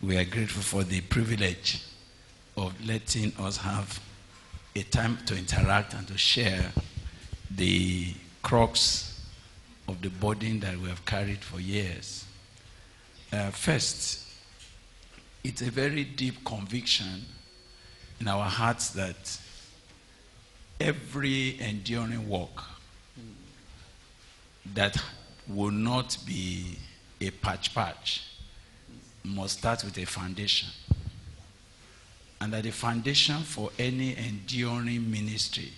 We are grateful for the privilege of letting us have a time to interact and to share the crux of the burden that we have carried for years. First, it's a very deep conviction in our hearts that every enduring work that will not be a patch must start with a foundation. And that the foundation for any enduring ministry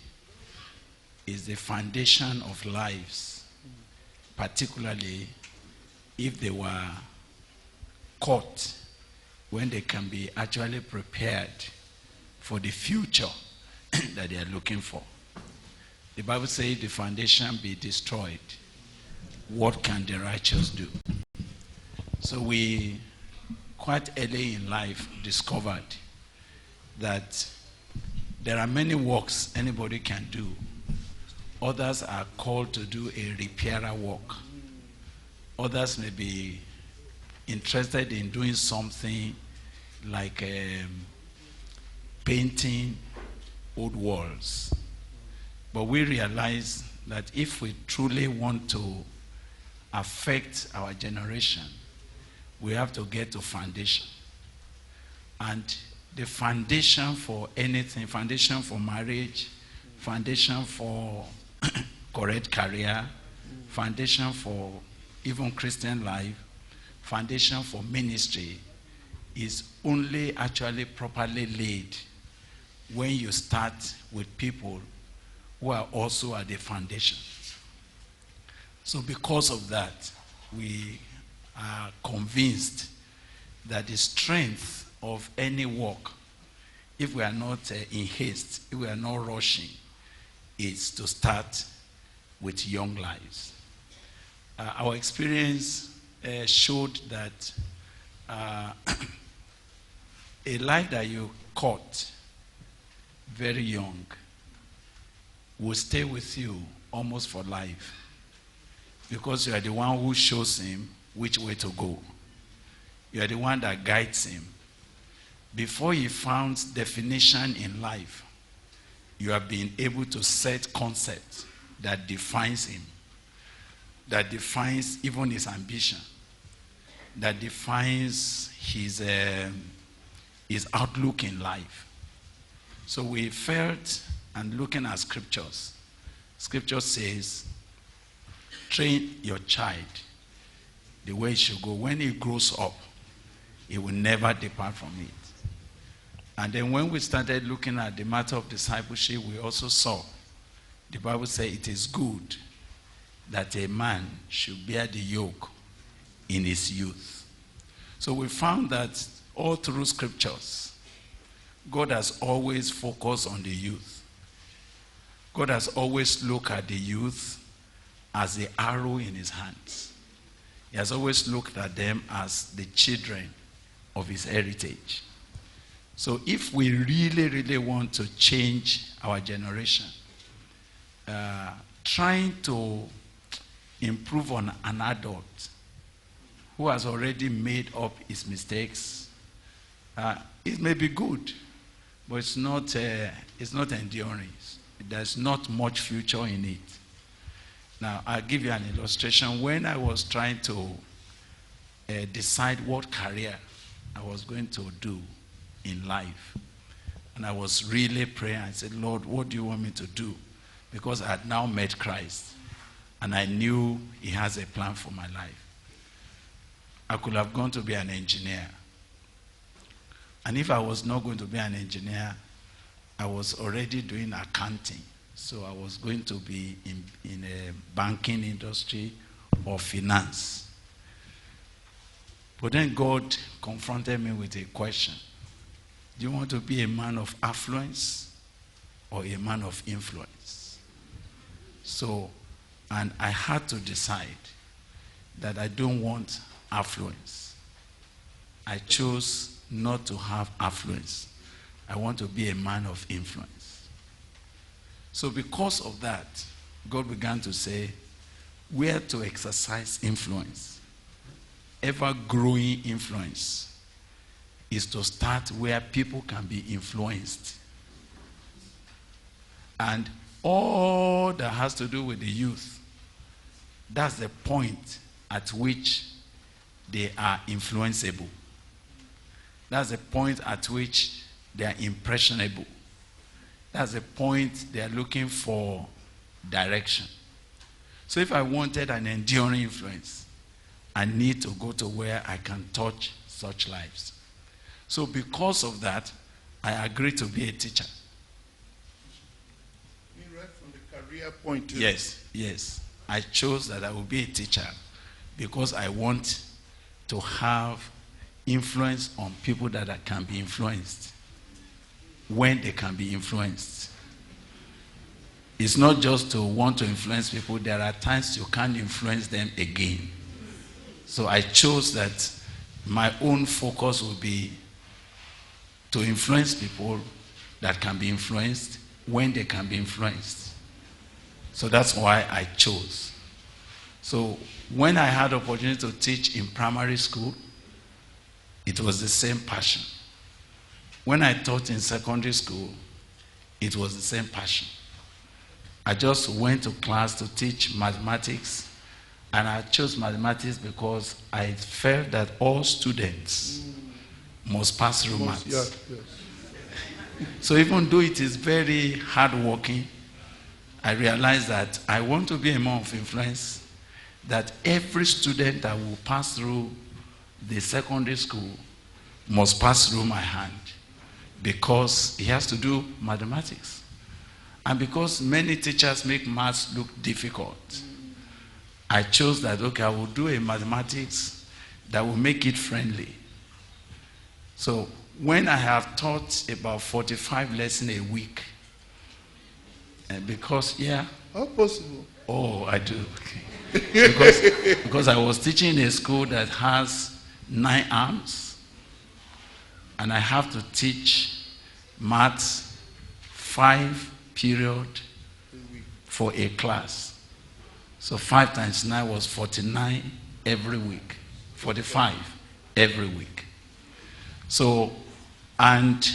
is the foundation of lives, particularly if they were caught when they can be actually prepared for the future that they are looking for. The Bible says if the foundation be destroyed, what can the righteous do? So we, quite early in life, discovered that there are many works anybody can do. Others are called to do a repairer work. Others may be interested in doing something like painting old walls. But we realize that if we truly want to affect our generation, we have to get to foundation. And the foundation for anything, foundation for marriage, foundation for correct career, foundation for even Christian life, foundation for ministry, is only actually properly laid when you start with people who are also at the foundation. So because of that, we are convinced that the strength of any work, if we are not in haste, if we are not rushing, is to start with young lives. Our experience showed that a life that you caught very young will stay with you almost for life, because you are the one who shows him which way to go. You are the one that guides him. Before he found definition in life, you have been able to set concepts that defines him, that defines even his ambition, that defines his outlook in life. So we felt, and looking at scriptures, scripture says, train your child the way he should go. When he grows up, he will never depart from it. And then when we started looking at the matter of discipleship, we also saw the Bible says it is good that a man should bear the yoke in his youth. So we found that all through scriptures, God has always focused on the youth. God has always looked at the youth as the arrow in his hands. He has always looked at them as the children of his heritage. So if we really, really want to change our generation, trying to improve on an adult who has already made up his mistakes, it may be good, but it's not enduring. There's not much future in it. Now, I'll give you an illustration. When I was trying to decide what career I was going to do in life, and I was really praying, I said, Lord, what do you want me to do? Because I had now met Christ, and I knew he has a plan for my life. I could have gone to be an engineer. And if I was not going to be an engineer, I was already doing accounting. So I was going to be in a banking industry or finance. But then God confronted me with a question. Do you want to be a man of affluence or a man of influence? So, and I had to decide that I don't want affluence. I chose not to have affluence. I want to be a man of influence. So because of that, God began to say, where to exercise influence, ever-growing influence, is to start where people can be influenced. And all that has to do with the youth, that's the point at which they are influenceable. That's the point at which they are impressionable. That's the point they are looking for direction. So if I wanted an enduring influence, I need to go to where I can touch such lives. So because of that, I agreed to be a teacher. You read from the career point of view. Yes, yes. I chose that I will be a teacher because I want to have influence on people that can be influenced when they can be influenced. It's not just to want to influence people. There are times you can't influence them again. So I chose that my own focus will be to influence people that can be influenced when they can be influenced. So that's why I chose. So when I had the opportunity to teach in primary school, it was the same passion. When I taught in secondary school, it was the same passion. I just went to class to teach mathematics, and I chose mathematics because I felt that all students must pass through maths. Yes, yes. So even though it is very hardworking, I realized that I want to be a man of influence, that every student that will pass through the secondary school must pass through my hand because he has to do mathematics. And because many teachers make maths look difficult, I chose that, okay, I will do a mathematics that will make it friendly. So when I have taught about 45 lessons a week, and because, yeah. How possible? Oh, I do. Okay. because I was teaching in a school that has 9 arms, and I have to teach maths 5 periods for a class. So 5 times 9 was 49 every week. 45 every week. So, and,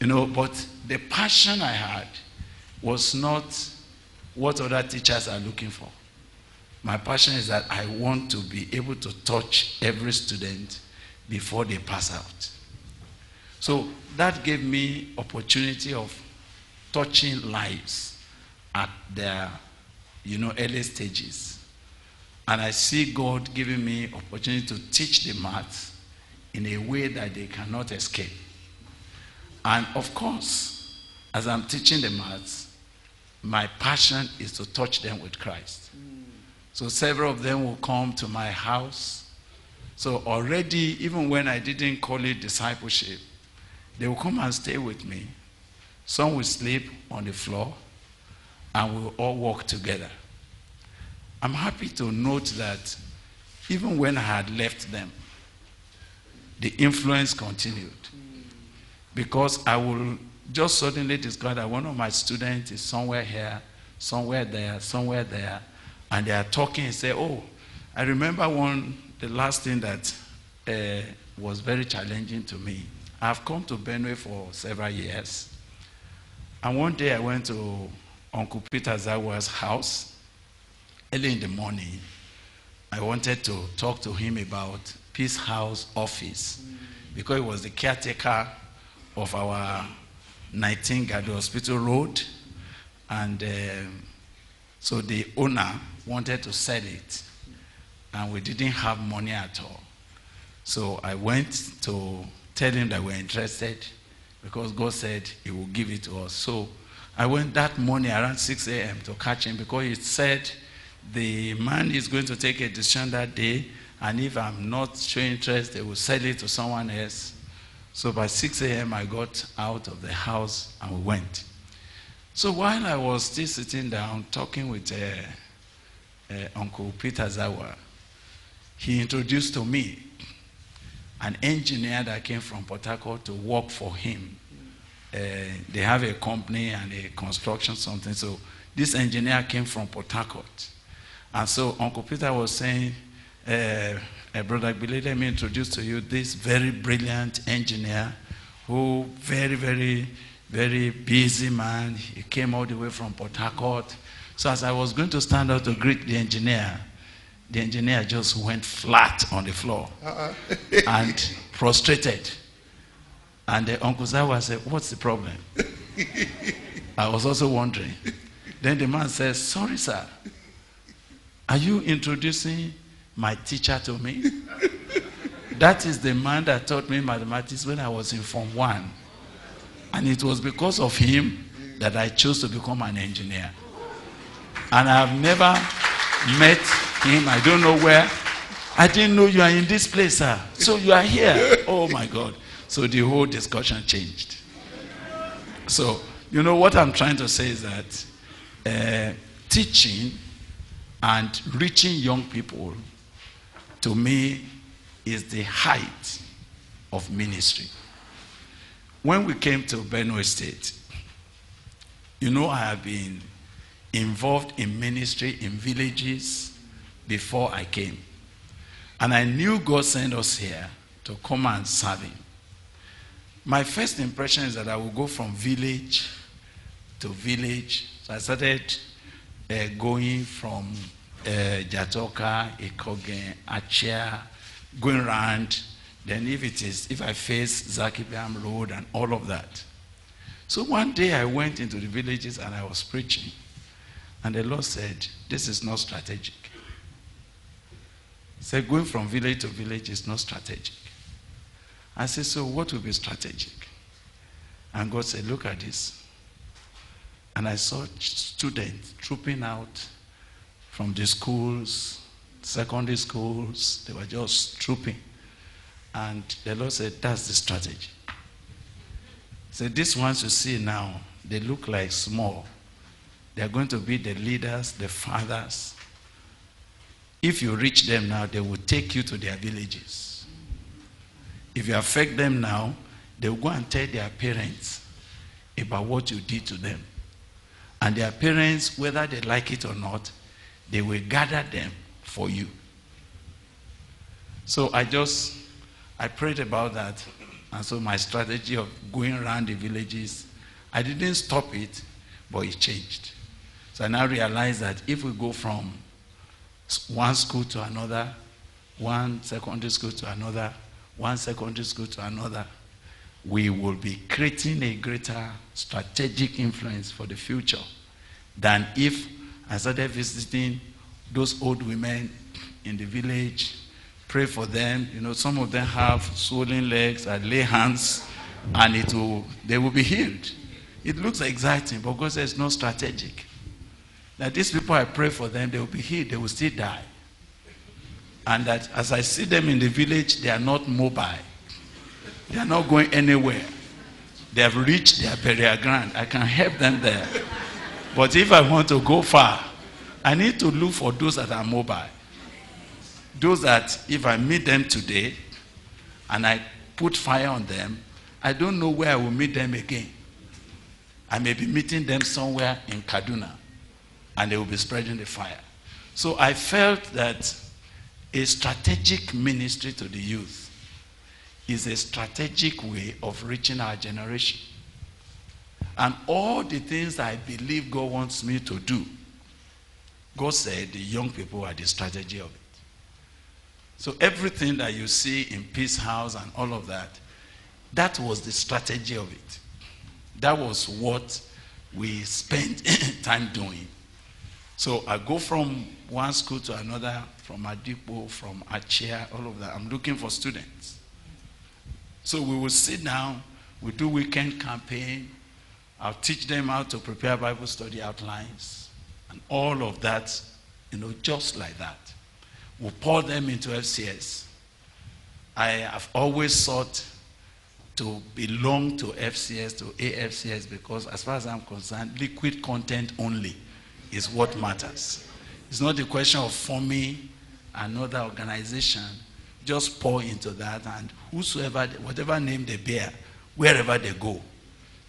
you know, but the passion I had was not what other teachers are looking for. My passion is that I want to be able to touch every student before they pass out. So that gave me opportunity of touching lives at their, you know, early stages. And I see God giving me opportunity to teach the maths in a way that they cannot escape. And of course, as I'm teaching the maths, my passion is to touch them with Christ. So several of them will come to my house. So already, even when I didn't call it discipleship, they will come and stay with me. Some will sleep on the floor, and we'll all walk together. I'm happy to note that even when I had left them, the influence continued. Because I will just suddenly discover that one of my students is somewhere here, somewhere there, and they are talking and say, oh, I remember the last thing that was very challenging to me. I've come to Benue for several years, and one day I went to Uncle Peter Zawa's house. Early in the morning, I wanted to talk to him about Peace House office, because he was the caretaker of our 19 Gado Hospital Road, and so the owner wanted to sell it, and we didn't have money at all. So I went to tell him that we're interested, because God said he will give it to us. So I went that morning around 6 a.m. to catch him, because he said the man is going to take a decision that day, and if I'm not showing interest, they will sell it to someone else. So by 6 a.m. I got out of the house and we went. So while I was still sitting down talking with Uncle Peter Zawa, he introduced to me an engineer that came from Port Harcourt to work for him. They have a company and a construction something. So this engineer came from Port Harcourt. And so Uncle Peter was saying, Brother Gbile, let me introduce to you this very brilliant engineer who very busy man. He came all the way from Port Harcourt. So as I was going to stand up to greet the engineer just went flat on the floor and prostrated. And the Uncle Zawa said, "What's the problem?" I was also wondering. Then the man says, "Sorry, sir. Are you introducing my teacher to me?" That is the man that taught me mathematics when I was in Form 1. And it was because of him that I chose to become an engineer. And I have never met him. I don't know where. "I didn't know you are in this place, sir. So you are here." Oh my God. So the whole discussion changed. So, you know what I'm trying to say is that teaching and reaching young people, to me, is the height of ministry. When we came to Benue State, you know, I have been involved in ministry in villages before I came. And I knew God sent us here to come and serve him. My first impression is that I will go from village to village. So I started going from Jatoka, Ikogen, Achia, going around. Then if I face Zakibiam Road and all of that. So one day I went into the villages and I was preaching. And the Lord said, "This is not strategic." He said, "Going from village to village is not strategic." I said, "So what will be strategic?" And God said, "Look at this." And I saw students trooping out from the schools, secondary schools. They were just trooping. And the Lord said, "That's the strategy." He said, "These ones you see now, they look like small. They are going to be the leaders, the fathers. If you reach them now, they will take you to their villages. If you affect them now, they will go and tell their parents about what you did to them. And their parents, whether they like it or not, they will gather them for you." So I prayed about that. And so my strategy of going around the villages, I didn't stop it, but it changed. So I now realize that if we go from one school to another, one secondary school to another, one secondary school to another, we will be creating a greater strategic influence for the future than if I started visiting those old women in the village, pray for them. You know, some of them have swollen legs. I lay hands and they will be healed. It looks exciting, but God says it's not strategic. That these people, I pray for them, they will be healed, they will still die. And that as I see them in the village, they are not mobile. They are not going anywhere. They have reached their burial ground. I can help them there. But if I want to go far, I need to look for those that are mobile. Those that if I meet them today and I put fire on them, I don't know where I will meet them again. I may be meeting them somewhere in Kaduna and they will be spreading the fire. So I felt that a strategic ministry to the youth is a strategic way of reaching our generation. And all the things I believe God wants me to do, God said the young people are the strategy of it. So everything that you see in Peace House and all of that, that was the strategy of it. That was what we spent time doing. So I go from one school to another, from Adipo, from Achia, all of that. I'm looking for students. So we will sit down, we do weekend campaign. I'll teach them how to prepare Bible study outlines and all of that, just like that. We'll pour them into FCS. I have always sought to belong to FCS, to AFCS, because as far as I'm concerned, liquid content only is what matters. It's not a question of forming another organization. Just pour into that, and whosoever, whatever name they bear, wherever they go,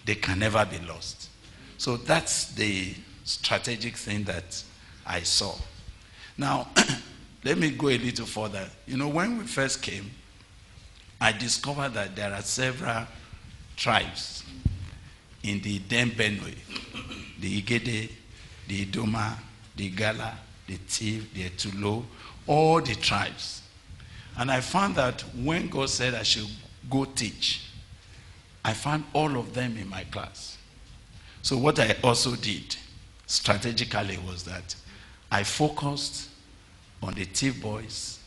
they can never be lost. So that's the strategic thing that I saw. Now, let me go a little further. You know, when we first came, I discovered that there are several tribes in the then Benue, the Igede, the Idoma, the Igala, the Tiv, the Etulo, all the tribes. And I found that when God said I should go teach, I found all of them in my class. So what I also did strategically was that I focused on the Tiv boys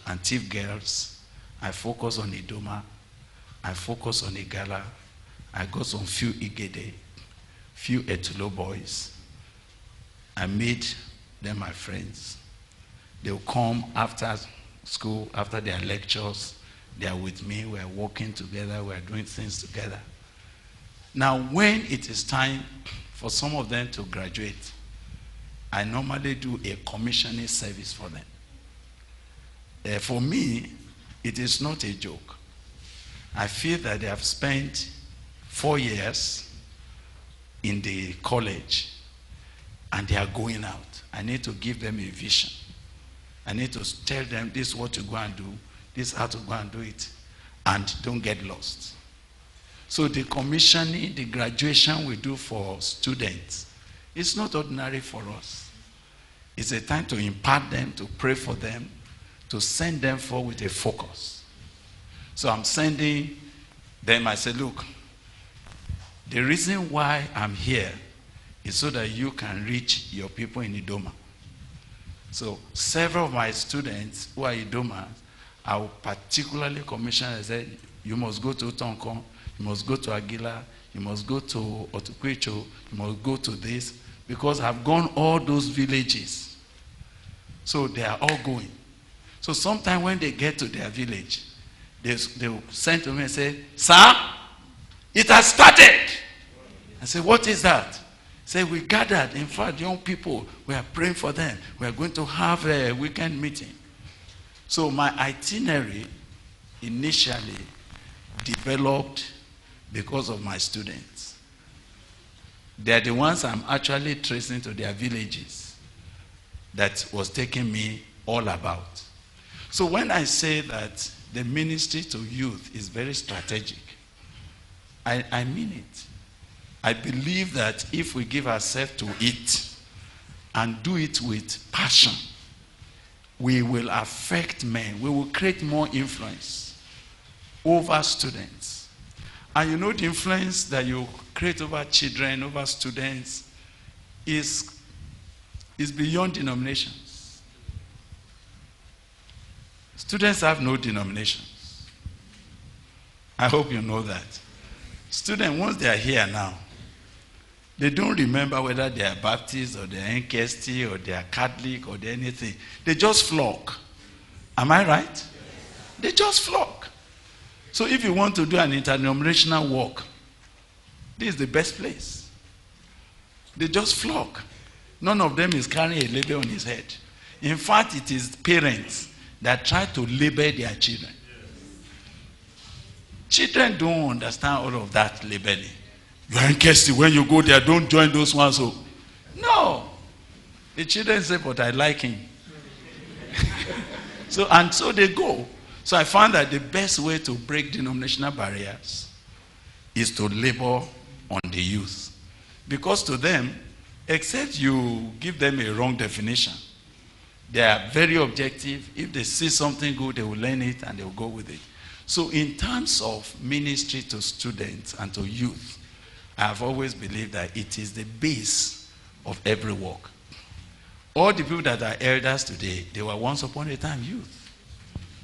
and Tiv girls. I focused on Idoma. I focused on Igala. I got some few Igede, few Etulo boys. I made them my friends. They'll come after school, after their lectures. They are with me. We're working together. We're doing things together. Now, when it is time for some of them to graduate, I normally do a commissioning service for them. For me, it is not a joke. I feel that they have spent 4 years in the college and they are going out. I need to give them a vision. I need to tell them this is what to go and do, this is how to go and do it, and don't get lost. So the commissioning, the graduation we do for students, it's not ordinary for us. It's a time to impart them, to pray for them, to send them forward with a focus. So I'm sending them, I say, look, the reason why I'm here is so that you can reach your people in Idoma. So several of my students who are Idoma, I will particularly commission and say, you must go to Tonko, you must go to Aguila, you must go to Otukwecho, you must go to this, because I've gone all those villages. So they are all going. So sometime when they get to their village, they will send to me and say, sir, it has started. I say, what is that? Say, we gathered. In fact, young people, we are praying for them. We are going to have a weekend meeting. So my itinerary initially developed because of my students. They are the ones I'm actually tracing to their villages that was taking me all about. So when I say that the ministry to youth is very strategic, I mean it. I believe that if we give ourselves to it and do it with passion, we will affect men. We will create more influence over students. And you know, the influence that you create over children, over students, is beyond denominations. Students have no denominations. I hope you know that. Students, once they are here now, they don't remember whether they are Baptist or they are NKST or they are Catholic or they are anything. They just flock. Am I right? Yes. They just flock. So if you want to do an interdenominational walk, this is the best place. They just flock. None of them is carrying a label on his head. In fact, it is parents that try to label their children. Children don't understand all of that labeling. You are in Kesty, when you go there, don't join those ones. So, no. The children say, but I like him. So they go. So I found that the best way to break denominational barriers is to labor on the youth. Because to them, except you give them a wrong definition, they are very objective. If they see something good, they will learn it and they will go with it. So in terms of ministry to students and to youth, I have always believed that it is the base of every work. All the people that are elders today, they were once upon a time youth.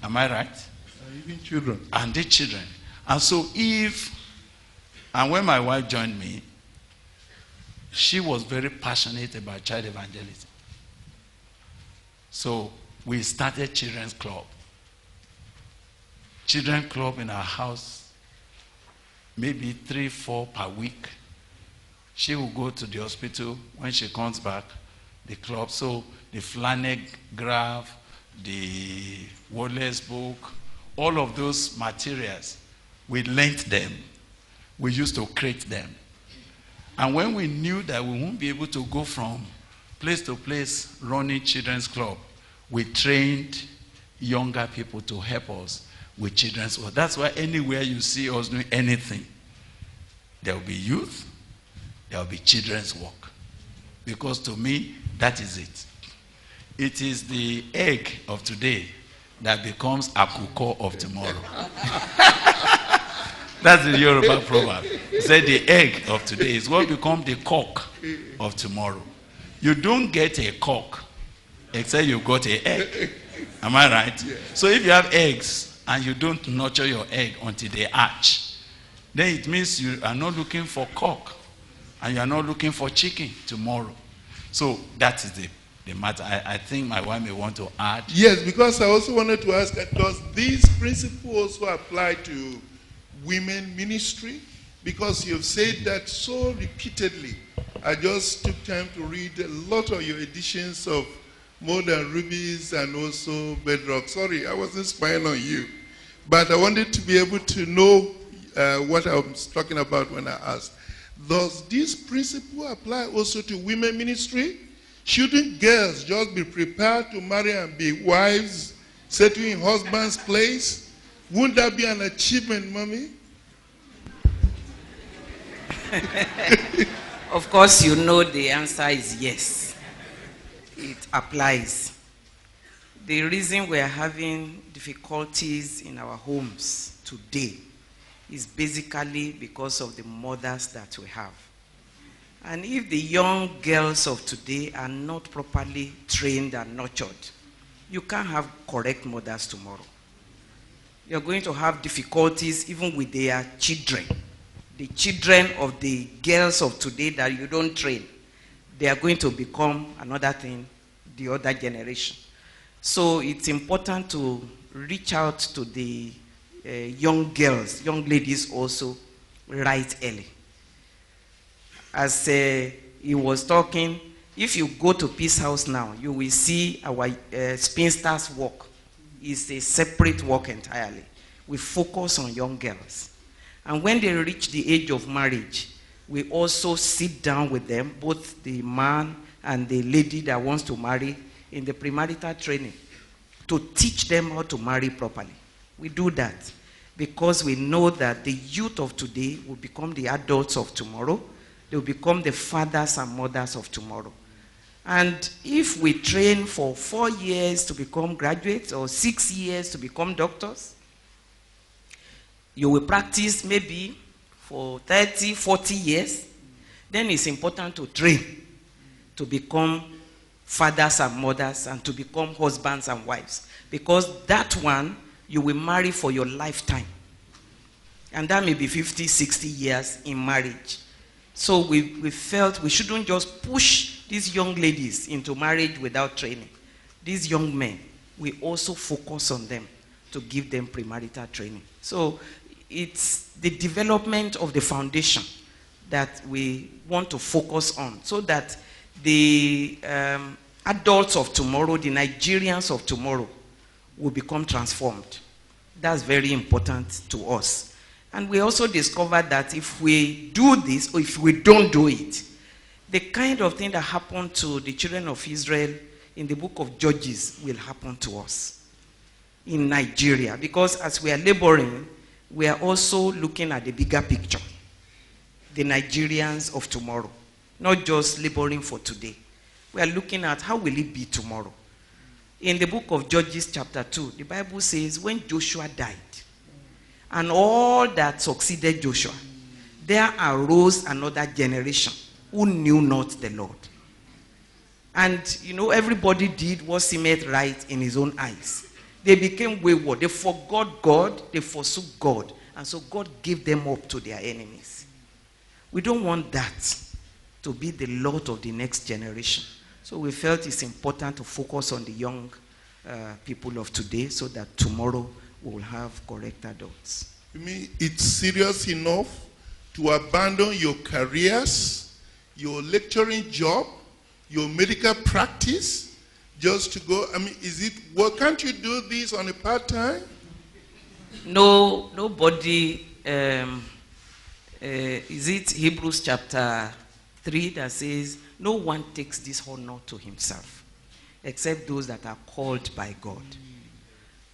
Am I right? Even children. And the children. And so and when my wife joined me, she was very passionate about child evangelism. So we started Children's Club. Children's Club in our house, maybe 3-4 per week. She will go to the hospital. When she comes back, the club. So the Flanagan graph, the Wallace book, all of those materials, we lent them. We used to create them. And when we knew that we won't be able to go from place to place running Children's Club, we trained younger people to help us with children's work. That's why anywhere you see us doing anything, there will be youth, there will be children's work. Because to me, that is it. It is the egg of today that becomes akuko of tomorrow. That's the Yoruba proverb. It said the egg of today is what becomes the cock of tomorrow. You don't get a cock except you got an egg. Am I right? Yeah. So if you have eggs and you don't nurture your egg until they hatch, then it means you are not looking for cock and you are not looking for chicken tomorrow. So that is the matter. I think my wife may want to add. Yes, because I also wanted to ask, does this principle also apply to women ministry? Because you've said that so repeatedly. I just took time to read a lot of your editions of More Than Rubies and also Bedrock. Sorry, I wasn't spying on you. But I wanted to be able to know what I was talking about when I asked. Does this principle apply also to women ministry? Shouldn't girls just be prepared to marry and be wives, settle in husband's place? Wouldn't that be an achievement, mommy? Of course, you know the answer is yes. It applies. The reason we are having difficulties in our homes today is basically because of the mothers that we have. And if the young girls of today are not properly trained and nurtured, you can't have correct mothers tomorrow. You're going to have difficulties even with their children. The children of the girls of today that you don't train, they are going to become another thing, the other generation. So it's important to reach out to the young girls, young ladies also, right early. As he was talking, if you go to Peace House now, you will see our spinsters work. It's a separate work entirely. We focus on young girls. And when they reach the age of marriage, we also sit down with them, both the man and the lady that wants to marry, in the premarital training, to teach them how to marry properly. We do that because we know that the youth of today will become the adults of tomorrow. They will become the fathers and mothers of tomorrow. And if we train for 4 years to become graduates or 6 years to become doctors, you will practice maybe for 30, 40 years, then it's important to train to become fathers and mothers and to become husbands and wives. Because that one, you will marry for your lifetime. And that may be 50, 60 years in marriage. So we felt we shouldn't just push these young ladies into marriage without training. These young men, we also focus on them to give them premarital training. So it's the development of the foundation that we want to focus on so that the adults of tomorrow, the Nigerians of tomorrow, will become transformed. That's very important to us. And we also discovered that if we do this, or if we don't do it, the kind of thing that happened to the children of Israel in the book of Judges will happen to us in Nigeria. Because as we are laboring, we are also looking at the bigger picture, the Nigerians of tomorrow, not just laboring for today. We are looking at how will it be tomorrow. In the book of Judges chapter 2, the Bible says when Joshua died and all that succeeded Joshua, there arose another generation who knew not the Lord. And, you know, everybody did what seemed right in his own eyes. They became wayward. They forgot God. They forsook God. And so God gave them up to their enemies. We don't want that to be the lot of the next generation. So we felt it's important to focus on the young people of today so that tomorrow we will have correct adults. You mean it's serious enough to abandon your careers, your lecturing job, your medical practice, just to go? I mean, is it, well, can't you do this on a part-time? No, nobody, is it Hebrews chapter 3 that says, no one takes this honor to himself. except those that are called by God.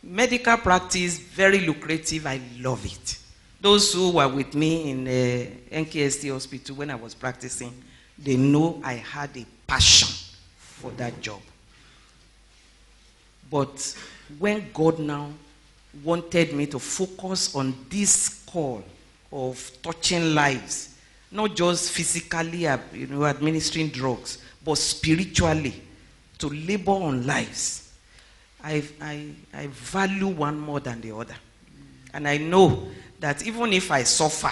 Medical practice, very lucrative. I love it. Those who were with me in NKST hospital when I was practicing, they know I had a passion for that job. But when God now wanted me to focus on this call of touching lives, not just physically, administering drugs, but spiritually, to labor on lives, I value one more than the other. And I know that even if I suffer,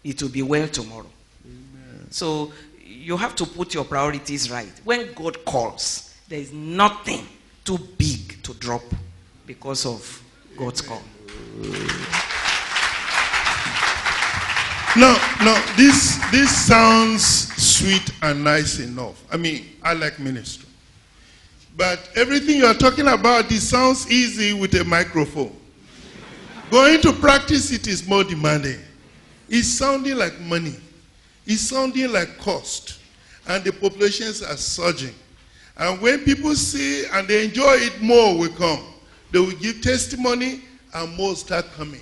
it will be well tomorrow. Amen. So you have to put your priorities right. When God calls, there is nothing too big to drop because of God's call. No, this sounds sweet and nice enough. I mean, I like ministry. But everything you are talking about, it sounds easy with a microphone. Going to practice it is more demanding. It's sounding like money. It's sounding like cost. And the populations are surging. And when people see and they enjoy it, more will come. They will give testimony and more start coming.